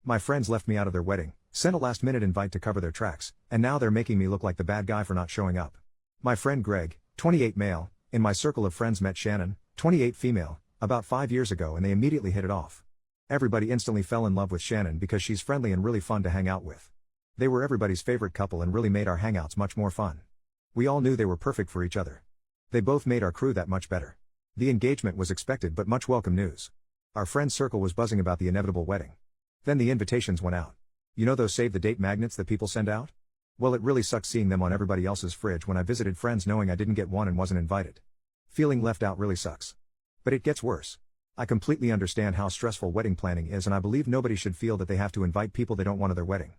My friends left me out of their wedding, sent a last-minute invite to cover their tracks, and now they're making me look like the bad guy for not showing up. My friend Greg, 28 male, in my circle of friends met Shannon, 28 female, about 5 years ago and they immediately hit it off. Everybody instantly fell in love with Shannon because she's friendly and really fun to hang out with. They were everybody's favorite couple and really made our hangouts much more fun. We all knew they were perfect for each other. They both made our crew that much better. The engagement was expected but much welcome news. Our friend circle was buzzing about the inevitable wedding. Then the invitations went out. You know those save-the-date magnets that people send out? Well, it really sucked seeing them on everybody else's fridge when I visited friends knowing I didn't get one and wasn't invited. Feeling left out really sucks. But it gets worse. I completely understand how stressful wedding planning is and I believe nobody should feel that they have to invite people they don't want to their wedding.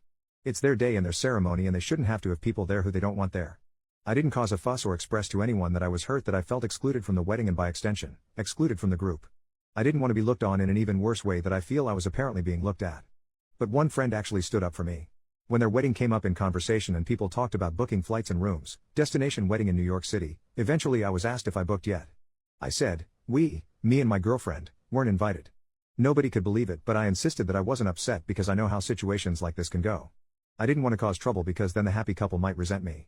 It's their day and their ceremony and they shouldn't have to have people there who they don't want there. I didn't cause a fuss or express to anyone that I was hurt that I felt excluded from the wedding and by extension, excluded from the group. I didn't want to be looked on in an even worse way that I feel I was apparently being looked at. But one friend actually stood up for me. When their wedding came up in conversation and people talked about booking flights and rooms, destination wedding in New York City, eventually I was asked if I booked yet. I said, me and my girlfriend, weren't invited. Nobody could believe it but I insisted that I wasn't upset because I know how situations like this can go. I didn't want to cause trouble because then the happy couple might resent me.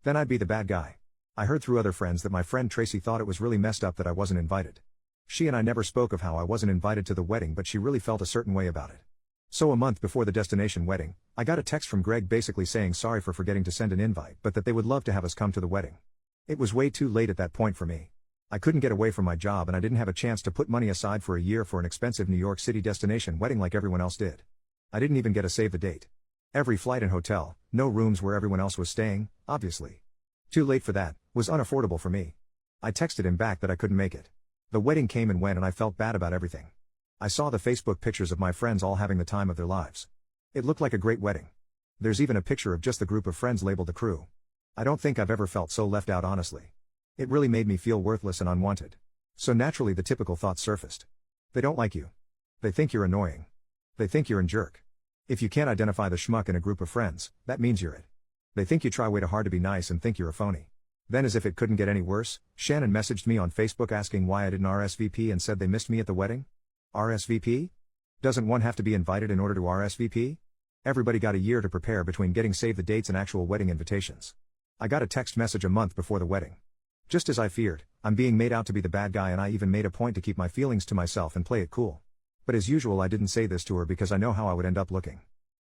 Then I'd be the bad guy. I heard through other friends that my friend Tracy thought it was really messed up that I wasn't invited. She and I never spoke of how I wasn't invited to the wedding but she really felt a certain way about it. So a month before the destination wedding, I got a text from Greg basically saying sorry for forgetting to send an invite but that they would love to have us come to the wedding. It was way too late at that point for me. I couldn't get away from my job and I didn't have a chance to put money aside for a year for an expensive New York City destination wedding like everyone else did. I didn't even get a save the date. Every flight and hotel, no rooms where everyone else was staying, obviously. Too late for that, was unaffordable for me. I texted him back that I couldn't make it. The wedding came and went and I felt bad about everything. I saw the Facebook pictures of my friends all having the time of their lives. It looked like a great wedding. There's even a picture of just the group of friends labeled the crew. I don't think I've ever felt so left out honestly. It really made me feel worthless and unwanted. So naturally the typical thoughts surfaced. They don't like you. They think you're annoying. They think you're a jerk. If you can't identify the schmuck in a group of friends, that means you're it. They think you try way too hard to be nice and think you're a phony. Then as if it couldn't get any worse, Shannon messaged me on Facebook asking why I didn't RSVP and said they missed me at the wedding. RSVP? Doesn't one have to be invited in order to RSVP? Everybody got a year to prepare between getting save the dates and actual wedding invitations. I got a text message a month before the wedding. Just as I feared, I'm being made out to be the bad guy and I even made a point to keep my feelings to myself and play it cool. But as usual I didn't say this to her because I know how I would end up looking.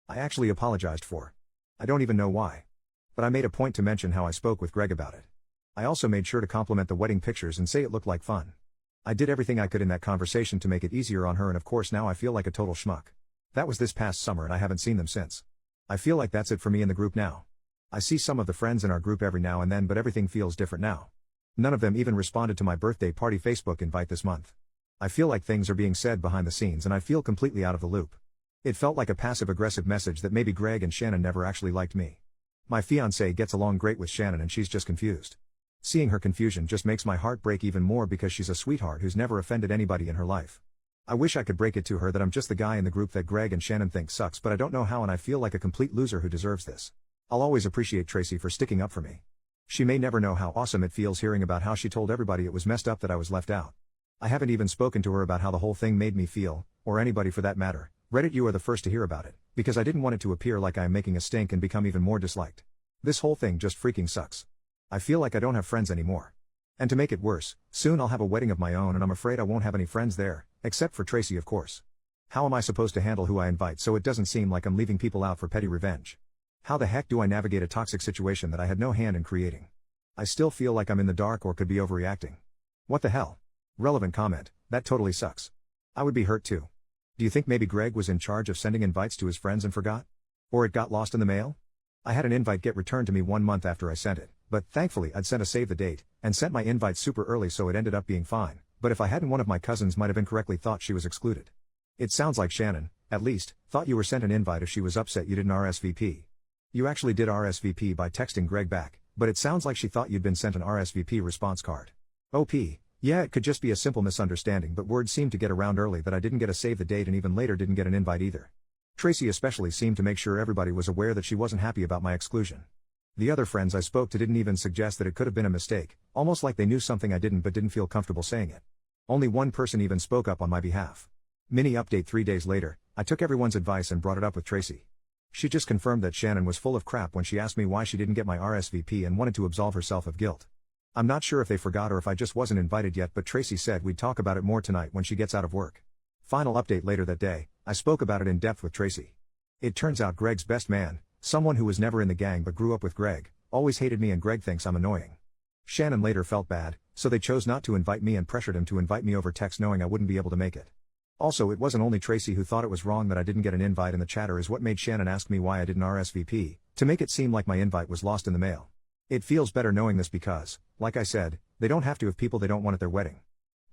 I actually apologized for. I don't even know why. But I made a point to mention how I spoke with Greg about it. I also made sure to compliment the wedding pictures and say it looked like fun. I did everything I could in that conversation to make it easier on her and of course now I feel like a total schmuck. That was this past summer and I haven't seen them since. I feel like that's it for me in the group now. I see some of the friends in our group every now and then but everything feels different now. None of them even responded to my birthday party Facebook invite this month. I feel like things are being said behind the scenes and I feel completely out of the loop. It felt like a passive-aggressive message that maybe Greg and Shannon never actually liked me. My fiancée gets along great with Shannon and she's just confused. Seeing her confusion just makes my heart break even more because she's a sweetheart who's never offended anybody in her life. I wish I could break it to her that I'm just the guy in the group that Greg and Shannon think sucks but I don't know how and I feel like a complete loser who deserves this. I'll always appreciate Tracy for sticking up for me. She may never know how awesome it feels hearing about how she told everybody it was messed up that I was left out. I haven't even spoken to her about how the whole thing made me feel, or anybody for that matter. Reddit, you are the first to hear about it, because I didn't want it to appear like I am making a stink and become even more disliked. This whole thing just freaking sucks. I feel like I don't have friends anymore. And to make it worse, soon I'll have a wedding of my own and I'm afraid I won't have any friends there, except for Tracy of course. How am I supposed to handle who I invite so it doesn't seem like I'm leaving people out for petty revenge? How the heck do I navigate a toxic situation that I had no hand in creating? I still feel like I'm in the dark or could be overreacting. What the hell? Relevant comment, that totally sucks. I would be hurt too. Do you think maybe Greg was in charge of sending invites to his friends and forgot? Or it got lost in the mail? I had an invite get returned to me 1 month after I sent it, but thankfully I'd sent a save the date, and sent my invite super early so it ended up being fine, but if I hadn't one of my cousins might have incorrectly thought she was excluded. It sounds like Shannon, at least, thought you were sent an invite if she was upset you didn't RSVP. You actually did RSVP by texting Greg back, but it sounds like she thought you'd been sent an RSVP response card. OP, yeah it could just be a simple misunderstanding but word seemed to get around early that I didn't get a save the date and even later didn't get an invite either. Tracy especially seemed to make sure everybody was aware that she wasn't happy about my exclusion. The other friends I spoke to didn't even suggest that it could have been a mistake, almost like they knew something I didn't but didn't feel comfortable saying it. Only one person even spoke up on my behalf. Mini update 3 days later, I took everyone's advice and brought it up with Tracy. She just confirmed that Shannon was full of crap when she asked me why she didn't get my RSVP and wanted to absolve herself of guilt. I'm not sure if they forgot or if I just wasn't invited yet, but Tracy said we'd talk about it more tonight when she gets out of work. Final update: later that day, I spoke about it in depth with Tracy. It turns out Greg's best man, someone who was never in the gang but grew up with Greg, always hated me and Greg thinks I'm annoying. Shannon later felt bad, so they chose not to invite me and pressured him to invite me over text knowing I wouldn't be able to make it. Also, it wasn't only Tracy who thought it was wrong that I didn't get an invite, and the chatter is what made Shannon ask me why I didn't RSVP, to make it seem like my invite was lost in the mail. It feels better knowing this because, like I said, they don't have to have people they don't want at their wedding.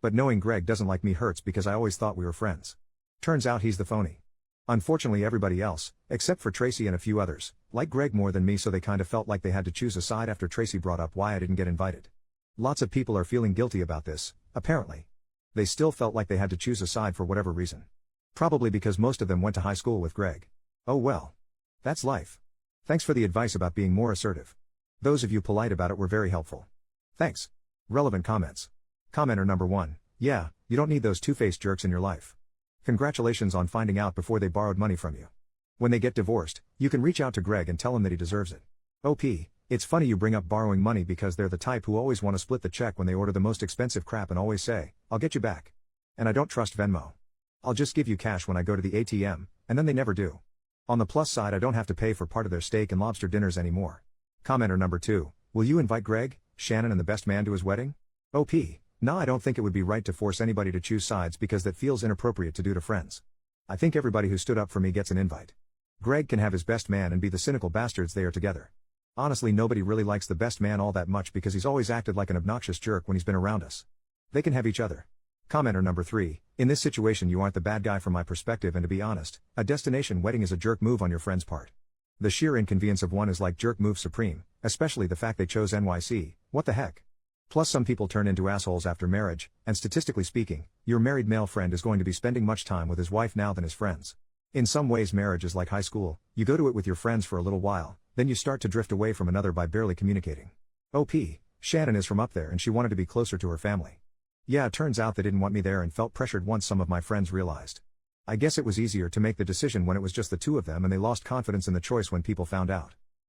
But knowing Greg doesn't like me hurts because I always thought we were friends. Turns out he's the phony. Unfortunately, everybody else, except for Tracy and a few others, like Greg more than me, so they kind of felt like they had to choose a side after Tracy brought up why I didn't get invited. Lots of people are feeling guilty about this, apparently. They still felt like they had to choose a side for whatever reason. Probably because most of them went to high school with Greg. Oh well. That's life. Thanks for the advice about being more assertive. Those of you polite about it were very helpful. Thanks. Relevant comments. Commenter number 1. Yeah, you don't need those two-faced jerks in your life. Congratulations on finding out before they borrowed money from you. When they get divorced, you can reach out to Greg and tell him that he deserves it. OP, it's funny you bring up borrowing money because they're the type who always want to split the check when they order the most expensive crap and always say, I'll get you back. And I don't trust Venmo. I'll just give you cash when I go to the ATM, and then they never do. On the plus side, I don't have to pay for part of their steak and lobster dinners anymore. Commenter number 2, will you invite Greg, Shannon and the best man to his wedding? OP, nah, I don't think it would be right to force anybody to choose sides because that feels inappropriate to do to friends. I think everybody who stood up for me gets an invite. Greg can have his best man and be the cynical bastards they are together. Honestly, nobody really likes the best man all that much because he's always acted like an obnoxious jerk when he's been around us. They can have each other. Commenter number 3, in this situation you aren't the bad guy from my perspective, and to be honest, a destination wedding is a jerk move on your friend's part. The sheer inconvenience of one is like jerk move supreme, especially the fact they chose NYC, what the heck. Plus some people turn into assholes after marriage, and statistically speaking, your married male friend is going to be spending much time with his wife now than his friends. In some ways marriage is like high school, you go to it with your friends for a little while, then you start to drift away from another by barely communicating. OP, Shannon is from up there and she wanted to be closer to her family. Yeah, it turns out they didn't want me there and felt pressured once some of my friends realized. I guess it was easier to make the decision when it was just the two of them, and they lost confidence in the choice when people found out.